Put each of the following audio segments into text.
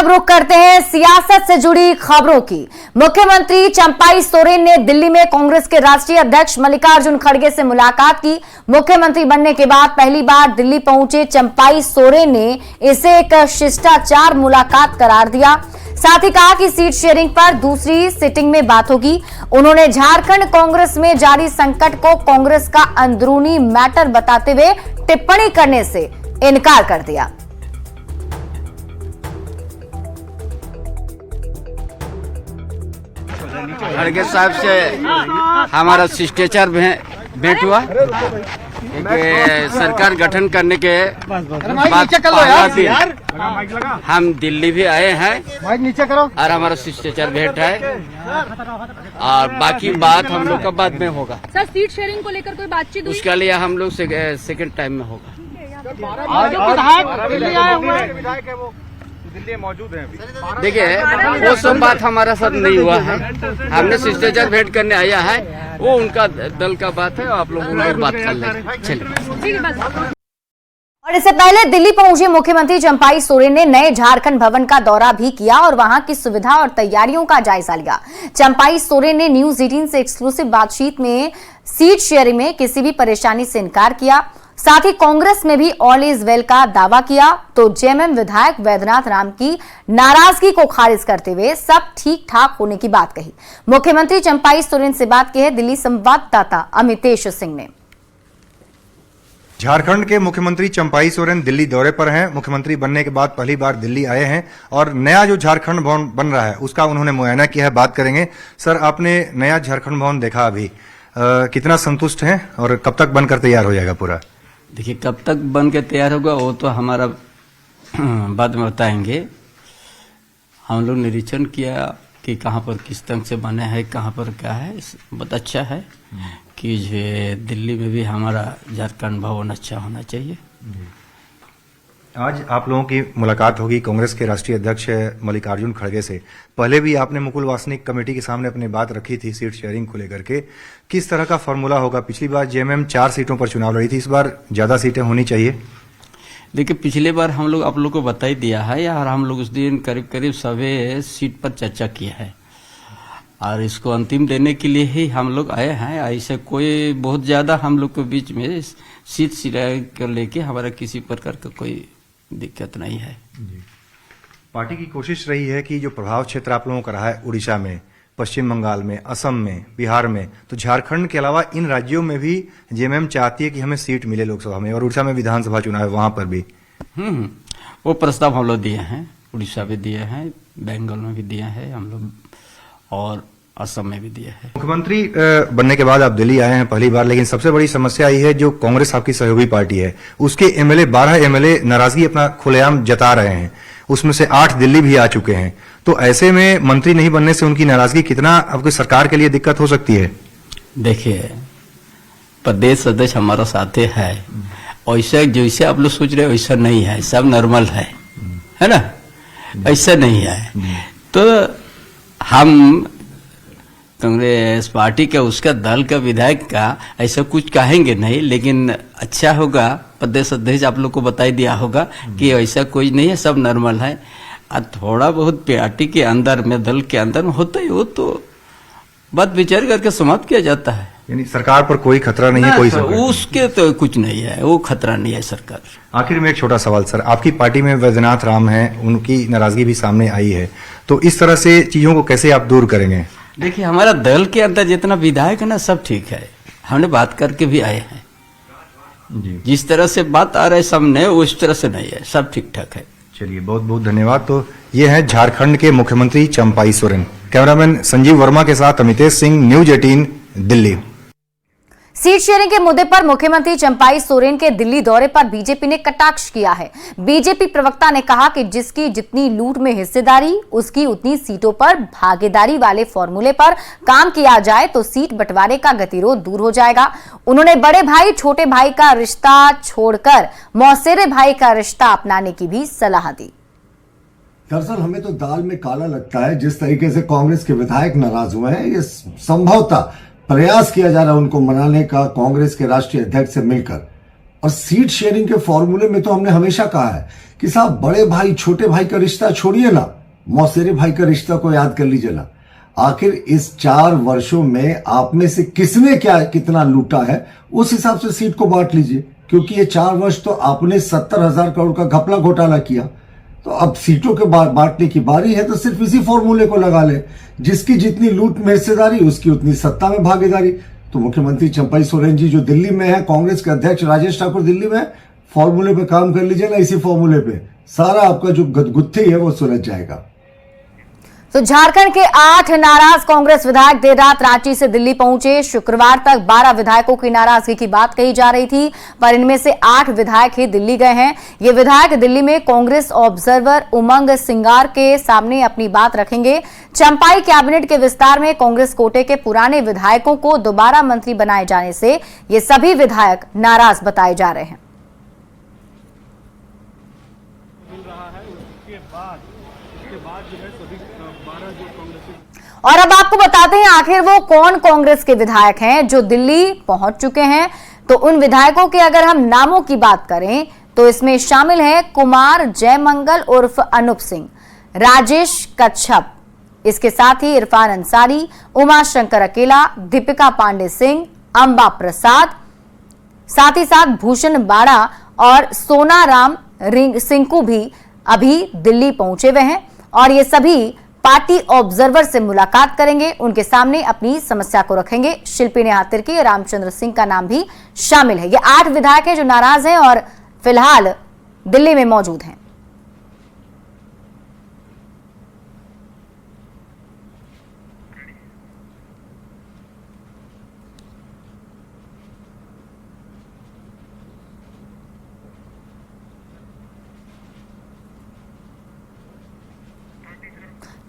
अब रुख करते हैं सियासत से जुड़ी खबरों की। मुख्यमंत्री चंपाई सोरेन ने दिल्ली में कांग्रेस के राष्ट्रीय अध्यक्ष मल्लिकार्जुन खड़गे से मुलाकात की। मुख्यमंत्री बनने के बाद पहली बार दिल्ली पहुंचे चंपाई सोरेन ने इसे एक शिष्टाचार मुलाकात करार दिया। साथ ही कहा कि सीट शेयरिंग पर दूसरी सिटिंग में बात होगी। उन्होंने झारखंड कांग्रेस में जारी संकट को कांग्रेस का अंदरूनी मैटर बताते हुए टिप्पणी करने से इनकार कर दिया। खड़गे साहब से हमारा शिष्टाचार भेंट हुआ। सरकार गठन करने के बाद हम दिल्ली भी आए हैं और हमारा शिष्टाचार भेंट है और बाकी बात हम लोग का बाद में होगा। सर, सीट शेयरिंग को लेकर कोई बातचीत हुई? उसके लिए हम लोग सेकंड टाइम में होगा। दिल्ली मौजूद है अभी। देखिए, वो सब बात हमारा साथ नहीं हुआ है। हमने शिष्टाचार भेंट करने आया है, वो उनका दल का बात है, आप लोग उनकी बात कर लेंगे। चलिए। और इससे पहले दिल्ली पहुंचे मुख्यमंत्री चंपाई सोरेन ने नए झारखंड भवन का दौरा भी किया और वहां की सुविधा और तैयारियों का जायजा लिया। चंपाई सोरेन ने न्यूज 18 से एक्सक्लूसिव बातचीत में सीट शेयरिंग में किसी भी परेशानी से इनकार किया। साथ ही कांग्रेस में भी ऑल इज वेल का दावा किया तो जेएमएम विधायक वैद्यनाथ राम की नाराजगी को खारिज करते हुए सब ठीक ठाक होने की बात कही। मुख्यमंत्री चंपाई सोरेन से बात की है दिल्ली संवाददाता अमितेश सिंह ने। झारखंड के मुख्यमंत्री चंपाई सोरेन दिल्ली दौरे पर हैं। मुख्यमंत्री बनने के बाद पहली बार दिल्ली आए हैं और नया जो झारखंड भवन बन रहा है उसका उन्होंने मुआयना किया है। बात करेंगे। सर, आपने नया झारखंड भवन देखा अभी, कितना संतुष्ट हैं और कब तक बनकर तैयार हो जाएगा पूरा? देखिए, कब तक बन के तैयार होगा वो तो हमारा बाद में बताएंगे। हम लोग निरीक्षण किया कि कहाँ पर किस तरह से बने हैं, कहाँ पर क्या है। बहुत अच्छा है कि जो दिल्ली में भी हमारा झारखंड भवन अच्छा होना चाहिए। आज आप लोगों की मुलाकात होगी कांग्रेस के राष्ट्रीय अध्यक्ष मल्लिकार्जुन खड़गे से। पहले भी आपने मुकुल वासनिक कमेटी के सामने अपनी बात रखी थी सीट शेयरिंग को लेकर के। किस तरह का फॉर्मूला होगा? पिछली बार जेएमएम 4 सीटों पर चुनाव लड़ी थी, इस बार ज्यादा सीटें होनी चाहिए। देखिए, पिछले बार हम लोग आप लोग को बता ही दिया है और हम लोग उस दिन करीब करीब सभी सीट पर चर्चा किया है और इसको अंतिम देने के लिए ही हम लोग आए हैं। ऐसे कोई बहुत ज्यादा हम लोग के बीच में सीट को लेके हमारा किसी प्रकार का कोई दिक्कत नहीं है। पार्टी की कोशिश रही है कि जो प्रभाव क्षेत्र आप लोगों का रहा है उड़ीसा में, पश्चिम बंगाल में, असम में, बिहार में, तो झारखंड के अलावा इन राज्यों में भी जेएमएम चाहती है कि हमें सीट मिले लोकसभा में और उड़ीसा में विधानसभा चुनाव है वहां पर भी। वो प्रस्ताव हम लोग दिए हैं, उड़ीसा भी दिए हैं, बंगाल में भी दिए हैं हम लोग और असम में भी दिया है। मुख्यमंत्री बनने के बाद आप दिल्ली आए हैं पहली बार, लेकिन सबसे बड़ी समस्या आई है जो कांग्रेस आपकी सहयोगी पार्टी है उसके एमएलए 12 एमएलए नाराजगी अपना खुलेआम जता रहे हैं, उसमें से 8 दिल्ली भी आ चुके हैं। तो ऐसे में मंत्री नहीं बनने से उनकी नाराजगी कितना आपकी सरकार के लिए दिक्कत हो सकती है? देखिए, प्रदेश अध्यक्ष हमारा साथे है, ऐसा जैसे आप लोग सोच रहे हो वैसा नहीं है, सब नॉर्मल है ना, ऐसा नहीं है। तो हम कांग्रेस पार्टी का उसका दल का विधायक का ऐसा कुछ कहेंगे नहीं, लेकिन अच्छा होगा प्रदेश अध्यक्ष आप लोग को बता ही दिया होगा कि ऐसा कोई नहीं है, सब नॉर्मल है। और थोड़ा बहुत पार्टी के अंदर में दल के अंदर में होता है, वो तो बात विचार करके समाप्त किया जाता है। यानी सरकार पर कोई खतरा नहीं है? कोई उसके तो कुछ नहीं है, वो खतरा नहीं है सरकार। आखिर में एक छोटा सवाल सर, आपकी पार्टी में वैद्यनाथ राम है, उनकी नाराजगी भी सामने आई है, तो इस तरह से चीजों को कैसे आप दूर करेंगे? देखिए, हमारा दल के अंदर जितना विधायक है ना सब ठीक है, हमने बात करके भी आए हैं जी। जिस तरह से बात आ रहा है सामने उस तरह से नहीं है, सब ठीक ठाक है। चलिए, बहुत बहुत धन्यवाद। तो ये हैं झारखंड के मुख्यमंत्री चंपाई सोरेन। कैमरामैन संजीव वर्मा के साथ Amitesh Singh, news 18 Delhi. Seat sharing के मुद्दे पर मुख्यमंत्री चंपाई सोरेन के दिल्ली दौरे पर बीजेपी ने कटाक्ष किया है। बीजेपी प्रवक्ता ने कहा कि जिसकी जितनी लूट में हिस्सेदारी उसकी उतनी सीटों पर भागीदारी वाले फॉर्मूले पर काम किया जाए तो सीट बंटवारे का गतिरोध दूर हो जाएगा। उन्होंने बड़े भाई छोटे भाई का रिश्ता छोड़कर मौसेरे भाई का रिश्ता अपनाने की भी सलाह दी। दरअसल हमें तो दाल में काला लगता है, जिस तरीके से कांग्रेस के विधायक नाराज हुए हैं, ये संभवतः प्रयास किया जा रहा है उनको मनाने का कांग्रेस के राष्ट्रीय अध्यक्ष से मिलकर। और सीट शेयरिंग के फॉर्मूले में तो हमने हमेशा कहा है कि साहब बड़े भाई छोटे भाई का रिश्ता छोड़िए ना, मौसेरे भाई का रिश्ता को याद कर लीजिए ना। आखिर इस 4 वर्षों में आप में से किसने कितना लूटा है, उस हिसाब से सीट को बांट लीजिए, क्योंकि ये 4 वर्ष तो आपने 70,000 करोड़ का घपला घोटाला किया। तो अब सीटों के बांटने की बारी है, तो सिर्फ इसी फॉर्मूले को लगा ले, जिसकी जितनी लूट में हिस्सेदारी उसकी उतनी सत्ता में भागीदारी। तो मुख्यमंत्री चंपाई सोरेन जी जो दिल्ली में है, कांग्रेस के अध्यक्ष राजेश ठाकुर दिल्ली में, फॉर्मूले पे काम कर लीजिए ना, इसी फॉर्मूले पे सारा आपका जो गुत्थी है वो सुलझ जाएगा। तो झारखंड के 8 नाराज कांग्रेस विधायक देर रात रांची से दिल्ली पहुंचे। शुक्रवार तक 12 विधायकों की नाराजगी की बात कही जा रही थी, पर इनमें से 8 विधायक ही दिल्ली गए हैं। ये विधायक दिल्ली में कांग्रेस ऑब्जर्वर उमंग सिंगार के सामने अपनी बात रखेंगे। चंपाई कैबिनेट के विस्तार में कांग्रेस कोटे के पुराने विधायकों को दोबारा मंत्री बनाए जाने से ये सभी विधायक नाराज बताए जा रहे हैं। और अब आपको बताते हैं आखिर वो कौन कांग्रेस के विधायक हैं जो दिल्ली पहुंच चुके हैं। तो उन विधायकों के अगर हम नामों की बात करें तो इसमें शामिल हैं कुमार जयमंगल उर्फ अनूप सिंह, राजेश कच्छप, इसके साथ ही इरफान अंसारी, उमाशंकर अकेला, दीपिका पांडे सिंह, अंबा प्रसाद, साथ ही साथ भूषण बाड़ा और सोनाराम सिंकू भी अभी दिल्ली पहुंचे हुए हैं और ये सभी पार्टी ऑब्जर्वर से मुलाकात करेंगे, उनके सामने अपनी समस्या को रखेंगे। शिल्पी नेहा तिर्की और रामचंद्र सिंह का नाम भी शामिल है। ये 8 विधायक हैं जो नाराज हैं और फिलहाल दिल्ली में मौजूद हैं।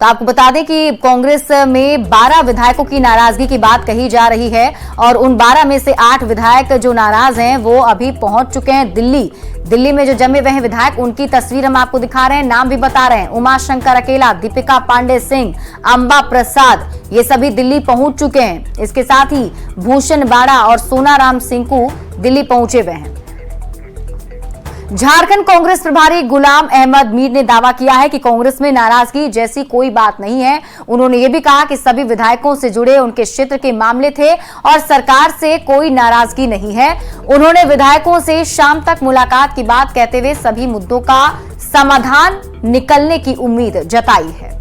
तो आपको बता दें कि कांग्रेस में 12 विधायकों की नाराजगी की बात कही जा रही है और उन 12 में से 8 विधायक जो नाराज हैं वो अभी पहुंच चुके हैं दिल्ली। दिल्ली में जो जमे हुए हैं विधायक, उनकी तस्वीर हम आपको दिखा रहे हैं, नाम भी बता रहे हैं। उमाशंकर अकेला, दीपिका पांडे सिंह, अंबा प्रसाद, ये सभी दिल्ली पहुंच चुके हैं। इसके साथ ही भूषण बाड़ा और सोनाराम सिंकू दिल्ली पहुंचे हुए हैं। झारखंड कांग्रेस प्रभारी गुलाम अहमद मीर ने दावा किया है कि कांग्रेस में नाराजगी जैसी कोई बात नहीं है। उन्होंने यह भी कहा कि सभी विधायकों से जुड़े उनके क्षेत्र के मामले थे और सरकार से कोई नाराजगी नहीं है। उन्होंने विधायकों से शाम तक मुलाकात की बात कहते हुए सभी मुद्दों का समाधान निकलने की उम्मीद जताई है।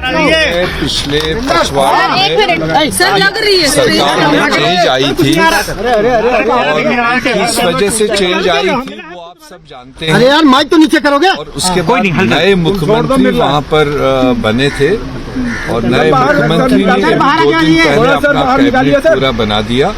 पिछले पचवाड़ में सरकार में चेंज आई थी और किस वजह से चेंज आई थी वो आप सब जानते हैं। अरे यार माइक तो नीचे करोगे। और उसके बाद नए मुख्यमंत्री वहाँ पर बने थे और नए मुख्यमंत्री ने 2 दिन पहले अपना कैबिनेट पूरा बना दिया